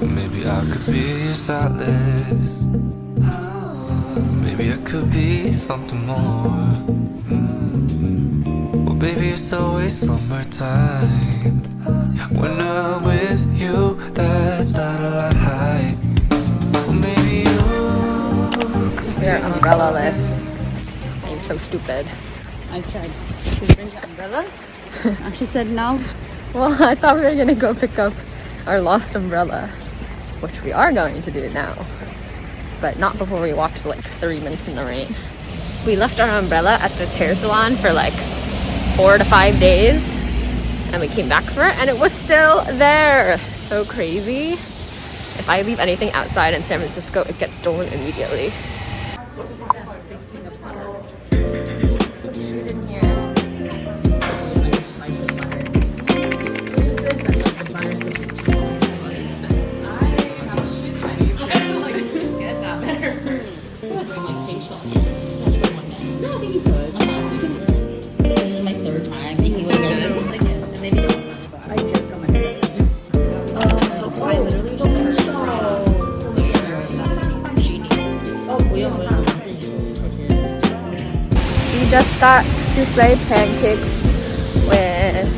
Maybe I could be saltless. Maybe I could be something more. Well, baby, it's always summertime. When I'm with you, that's not a lie. Well, maybe you could We are umbrella-less. I'm so stupid. I tried to bring the umbrella. And she said no. Well, I thought we were gonna go pick up our lost umbrella, which we are going to do now, but not before we walked like 30 minutes in the rain. We left our umbrella at this hair salon for like 4 to 5 days, and we came back for it and it was still there. So crazy. If I leave anything outside in San Francisco, it gets stolen immediately. So cute in here. This is my third time. I think he was good. I just got my hair. So I literally just We just got souffle pancakes with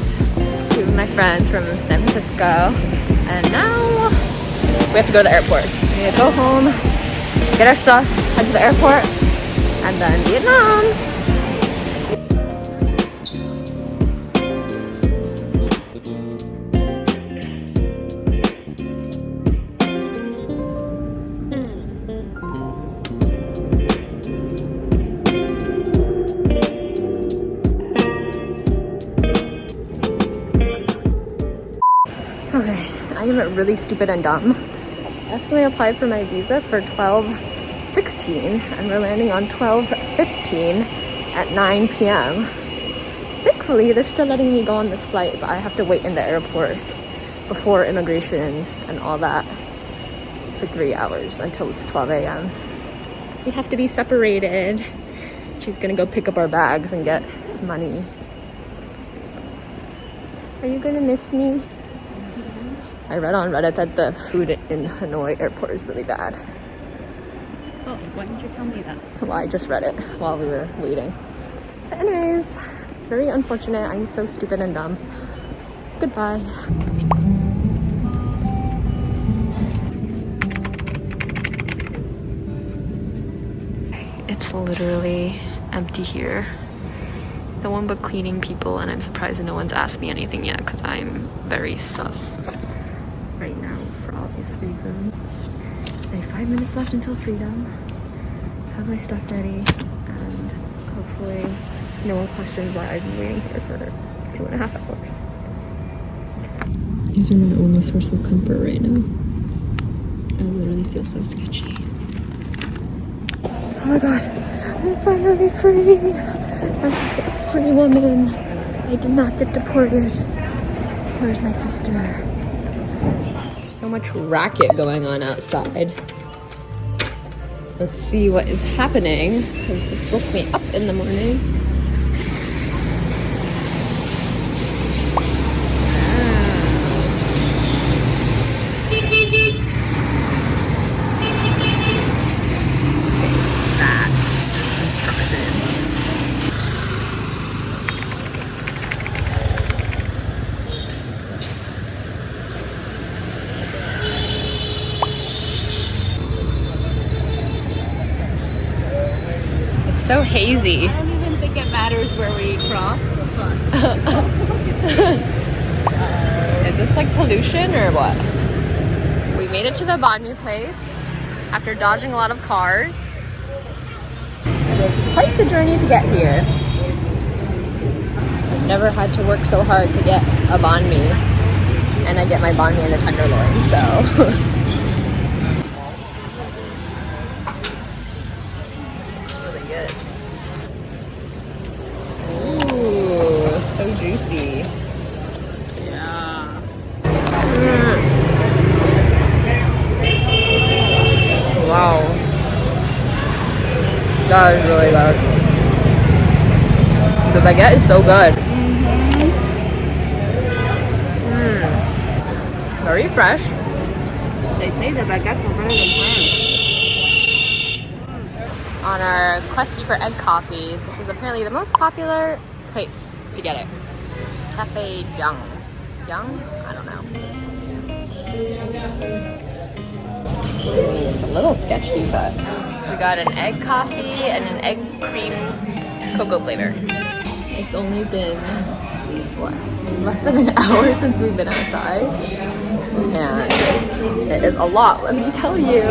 2 of my friends from San Francisco, and now we have to go to the airport. We need to go home, get our stuff, head to the airport, and then Vietnam. Okay, I am really stupid and dumb. I actually applied for my visa for 12/16 and we're landing on 12/15 at 9 p.m. Thankfully, they're still letting me go on this flight, but I have to wait in the airport before immigration and all that for 3 hours until it's 12 a.m. We have to be separated. She's gonna go pick up our bags and get money. Are you gonna miss me? I read on Reddit that the food in Hanoi airport is really bad. Oh, why didn't you tell me that? Well, I just read it while we were waiting. But anyways, very unfortunate. I'm so stupid and dumb. Goodbye. It's literally empty here. No one but cleaning people, and I'm surprised no one's asked me anything yet because I'm very sus right now for obvious reasons. I have 5 minutes left until freedom. Have my stuff ready, and hopefully no one questions why I've been waiting here for 2.5 hours. These are my only source of comfort right now. I literally feel so sketchy. Oh my god, I'm finally free! I'm a free woman. I did not get deported. Where's my sister? So much racket going on outside. Let's see what is happening, because this woke me up in the morning. So hazy. I don't even think it matters where we cross. Is this like pollution or what? We made it to the banh mi place after dodging a lot of cars. It was quite the journey to get here. I've never had to work so hard to get a banh mi, and I get my banh mi in the tenderloin, so. So juicy. Yeah. Wow. That is really good. The baguette is so good. Very fresh. They say the baguettes are better than France. On our quest for egg coffee, this is apparently the most popular place to get it. Cafe Giảng. Giảng? I don't know. It's a little sketchy, but we got an egg coffee and an egg cream cocoa flavor. It's only been, what, less than an hour since we've been outside. And it is a lot, let me tell you.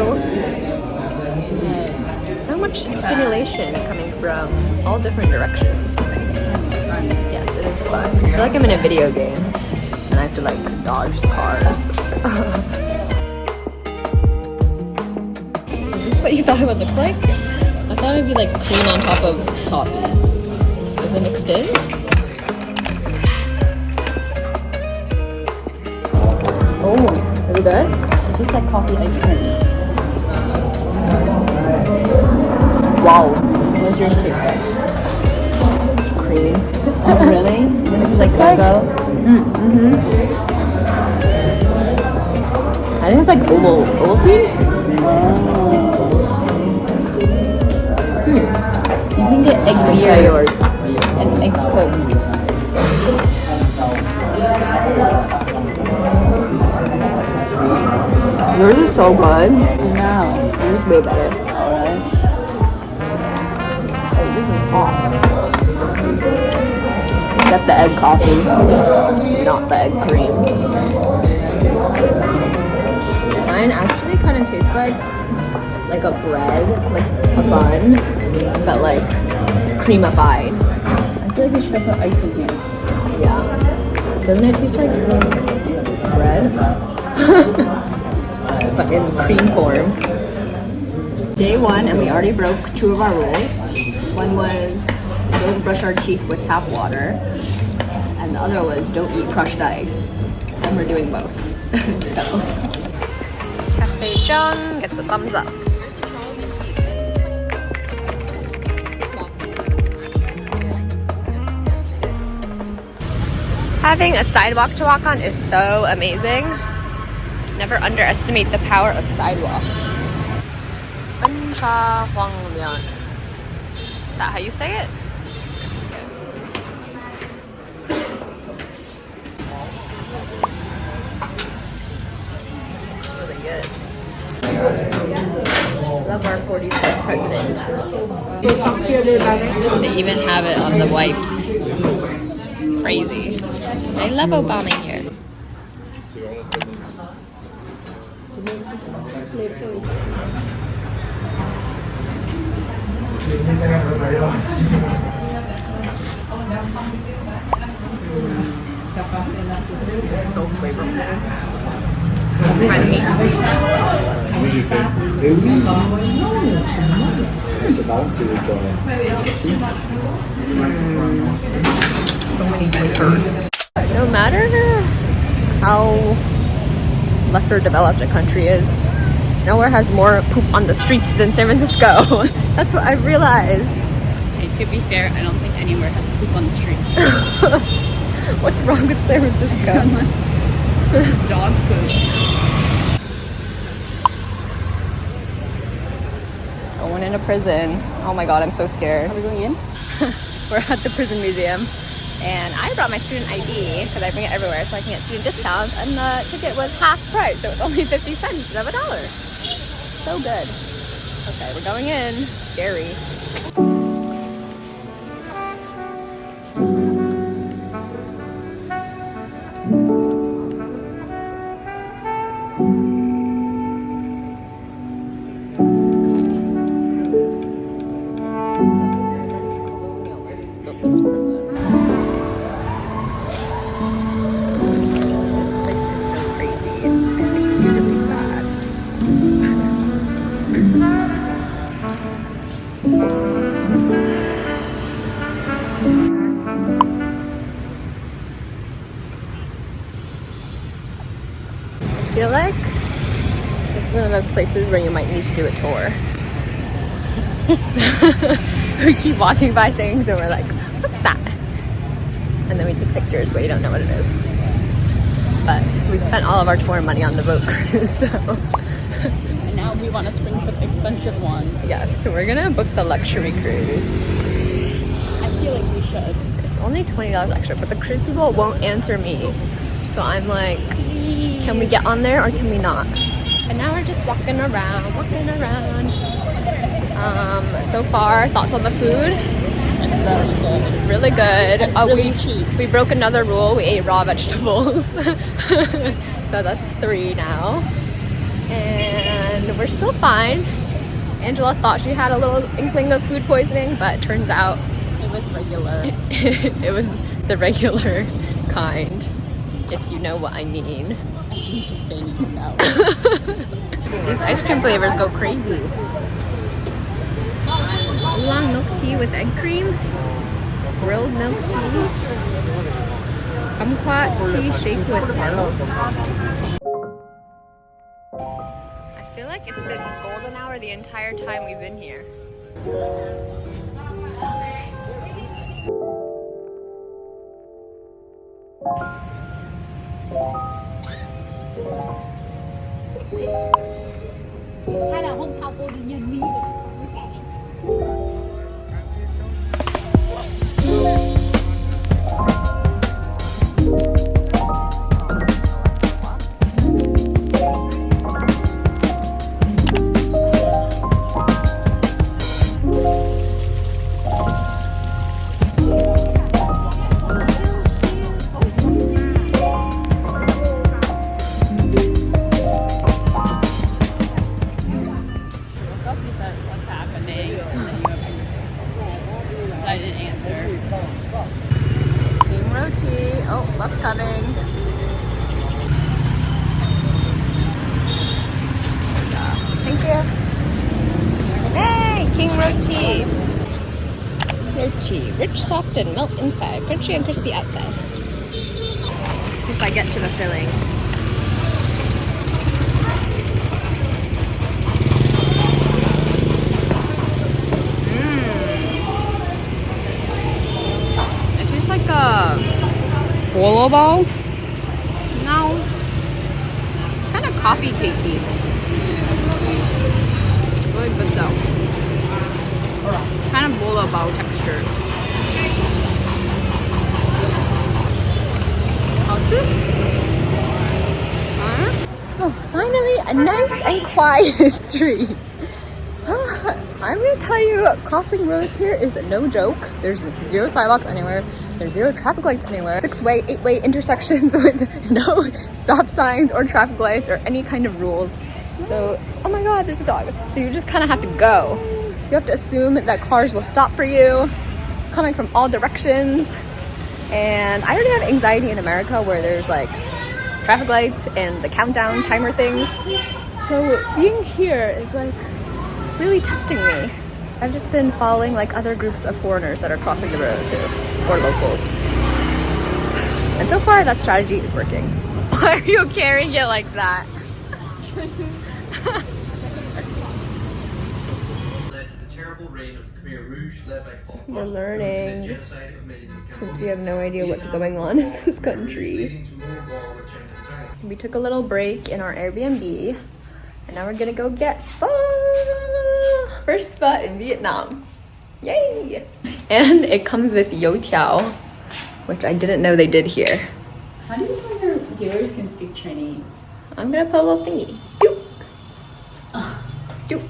So much stimulation coming from all different directions. Yes, it is fun. I feel like I'm in a video game and I have to like dodge the cars. Is this what you thought it would look like? I thought it would be like cream on top of coffee. Is it mixed in? Oh, is it good? It tastes like coffee ice cream. Wow. What does yours taste like? Cream. Oh, really? Then it tastes like cocoa? I think it's like Ovaltine. You can get egg Try beer yours. and egg coke. Yours is so good. I know. Yours is way better. Alright. Get the egg coffee, not the egg cream. Mine actually kind of tastes like a bread, like a bun, but like creamified. I feel like you should have put ice in here. Yeah. Doesn't it taste like bread? But in cream form. Day one, and we already broke 2 of our rules. One was don't brush our teeth with tap water, and the other was don't eat crushed ice. And we're doing both. So. Cafe Giảng gets a thumbs up. Having a sidewalk to walk on is so amazing. Never underestimate the power of sidewalks. Is that how you say it? Really good. Love our 45th president. They even have it on the wipes. Crazy. I love Obama here. So flavorful. Kind of meat. What did you say? So many flavors. No matter how lesser developed a country is, nowhere has more poop on the streets than San Francisco. That's what I've realized. Hey, to be fair, I don't think anywhere has poop on the streets. What's wrong with San Francisco? Dog poop. Going into prison. Oh my god, I'm so scared. Are we going in? We're at the prison museum. And I brought my student ID because I bring it everywhere so I can get student discounts. And the ticket was half price, so it was only 50 cents instead of $1. So good. Okay, we're going in. Scary. I feel like this is one of those places where you might need to do a tour. We keep walking by things and we're like, what's that? And then we take pictures but you don't know what it is. but we spent all of our tour money on the boat cruise, so. And now we want to spring for the expensive one. Yes, so we're gonna book the luxury cruise. I feel like we should. It's only $20 extra, but the cruise people won't answer me. So I'm like, can we get on there or can we not? And now we're just walking around. So far, thoughts on the food? It's very good. Really good. Really cheap. We broke another rule. We ate raw vegetables. So that's 3 now. And we're still fine. Angela thought she had a little inkling of food poisoning, but it turns out It was regular. it was the regular kind, if you know what I mean. I think they need to know. These ice cream flavors go crazy. Oolong milk tea with egg cream, grilled milk tea, kumquat tea shake with milk. I feel like it's been golden hour the entire time we've been here. Hay là hôm sau cô đi nhìn Mỹ được với trẻ. What's happening? I didn't answer. King roti. Oh, bus coming. Thank you. Yay! King roti. Roti. Rich, soft, and melt inside. Crunchy and crispy outside. If I get to the filling. It tastes like a bolo bowl. No. Kind of coffee cakey. Really good though. Kind of bolo bowl texture. Oh, finally a nice and quiet street. I'm gonna tell you, crossing roads here is no joke. There's 0 sidewalks anywhere. There's 0 traffic lights anywhere. 6-way, 8-way intersections with no stop signs or traffic lights or any kind of rules. So, oh my God, there's a dog. So you just kind of have to go. You have to assume that cars will stop for you, coming from all directions. And I already have anxiety in America where there's like traffic lights and the countdown timer things. So being here is like really testing me. I've just been following like other groups of foreigners that are crossing the road too, or locals. And so far that strategy is working. Why are you carrying it like that? We're learning since we have no idea what's going on in this country. We took a little break in our Airbnb and now we're gonna go get first spot in Vietnam. Yay! And it comes with youtiao, which I didn't know they did here. How do you know your viewers can speak Chinese? I'm gonna put a little thingy. Doop. Doop.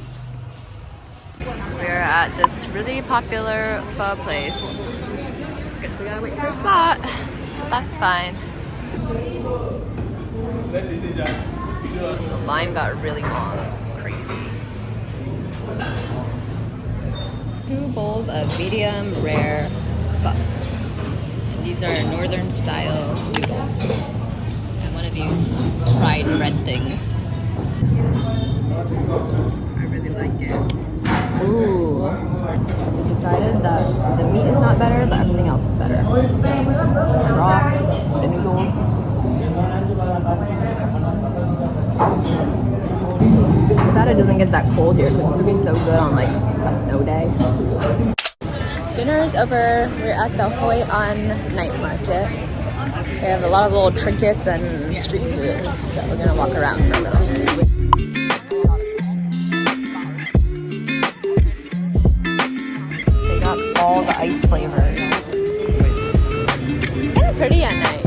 We're at this really popular pho place. Guess we gotta wait for a spot. That's fine. The line got really long. Crazy. 2 bowls of medium rare pho. And these are northern style noodles. And one of these fried bread things. I really like it. Ooh. We decided that the meat is not better, but everything else is better. The broth, the noodles. Too bad it doesn't get that cold here. It's gonna be so good on like a snow day. Dinner is over. We're at the Hoi An night market. They have a lot of little trinkets and street food that we're gonna walk around for a little. They got all the ice flavors. Kind of pretty at night.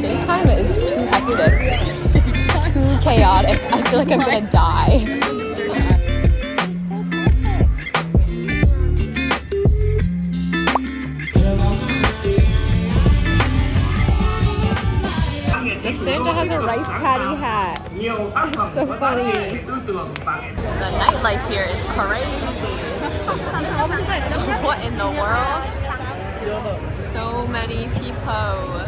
Daytime is too hectic, too chaotic. I feel like I'm gonna die. The Santa has a rice patty hat. So funny. The nightlife here is crazy. What in the world? So many people.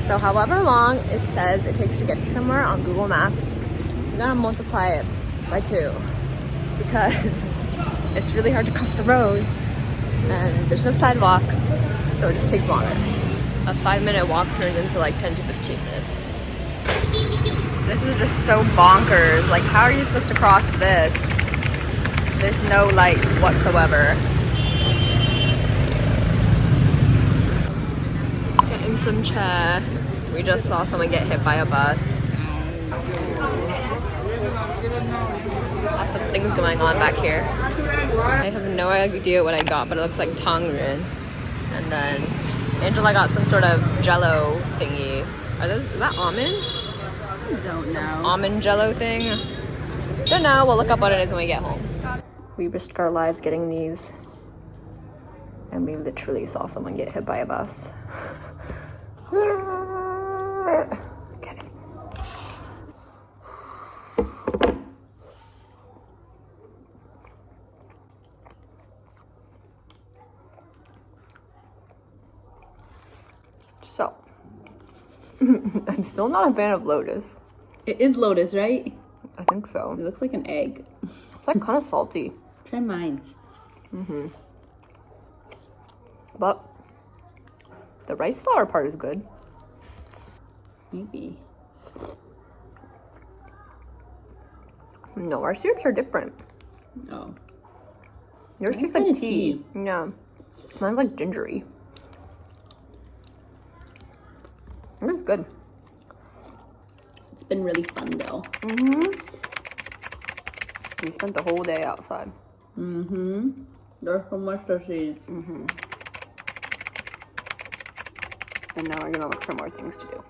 So however long it says it takes to get to somewhere on Google Maps, you're gonna multiply it by 2 because it's really hard to cross the roads and there's no sidewalks, so it just takes longer. A 5-minute walk turns into like 10 to 15 minutes. This is just so bonkers. Like, how are you supposed to cross this? There's no lights whatsoever. Getting some chair. We just saw someone get hit by a bus. Lots of things going on back here. I have no idea what I got, but it looks like tang yuan. And then Angela got some sort of jello thingy. Is that almond? I don't know. Almond jello thing? Don't know. We'll look up what it is when we get home. We risked our lives getting these. And we literally saw someone get hit by a bus. Okay. So, I'm still not a fan of lotus. It is lotus, right? I think so. It looks like an egg. It's like kind of salty. Try mine. But the rice flour part is good. Maybe. No, our syrups are different. Oh. Yours tastes like tea. Yeah. Mine's like gingery. It's good. It's been really fun though. We spent the whole day outside. There's so much to see. And now we're gonna look for more things to do.